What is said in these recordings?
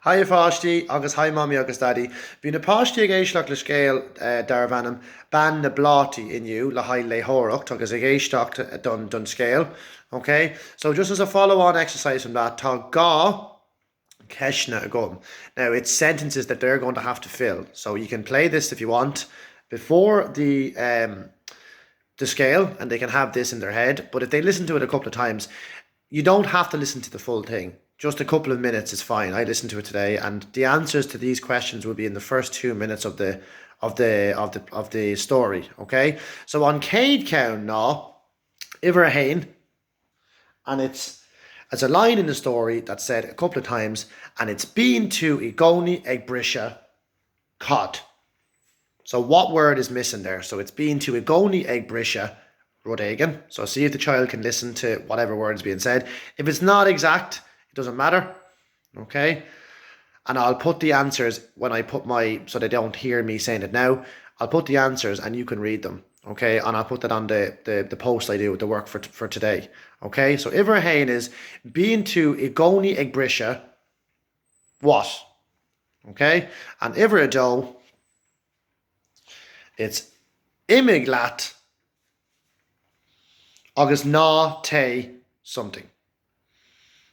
Hi fáistí agus hi mommy agus daddy. Bhí na páistí ag éisteach le scéal dar bhanam ban na blátaí inniu le haid leitheoireacht agus ag éisteach done scale. Okay, so just as a follow-on exercise from that, tá gá ceisna agam. Now it's sentences that they're going to have to fill. So you can play this if you want before the scale, and they can have this in their head. But if they listen to it a couple of times, you don't have to listen to the full thing. Just a couple of minutes is fine. I listened to it today, and the answers to these questions will be in the first 2 minutes of the story. Okay, so on Cade Cown now, Iver Hain, and it's a line in the story that's said a couple of times, and it's been to Igoni ag Brisha cod. So what word is missing there? So it's been to Igoni ag Brisha Rodagan. So see if the child can listen to whatever word is being said. If it's not exact, it doesn't matter. Okay. And I'll put the answers when I put so they don't hear me saying it now. I'll put the answers and you can read them. Okay. And I'll put that on the post I do with the work for today. Okay. So Iver Hain is being to Igoni ag Brisha what? Okay. And Iver Ado, it's imiglat agus ná te something.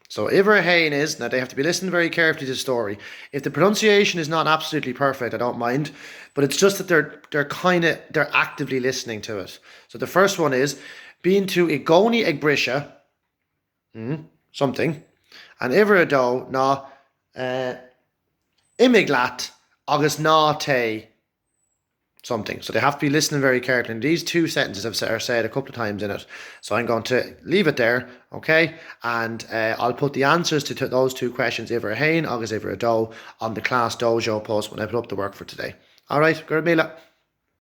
So Iver Hain is, now they have to be listening very carefully to the story. If the pronunciation is not absolutely perfect, I don't mind, but it's just that they're actively listening to it. So the first one is being to Igoni ag Brisha something, and Iver Ado ná imiglat agus ná te something. So they have to be listening very carefully. And these two sentences are said a couple of times in it. So I'm going to leave it there, okay? And I'll put the answers to those two questions, Iver Hain agus Iver Ado, on the Class Dojo post when I put up the work for today. All right, Gurmila.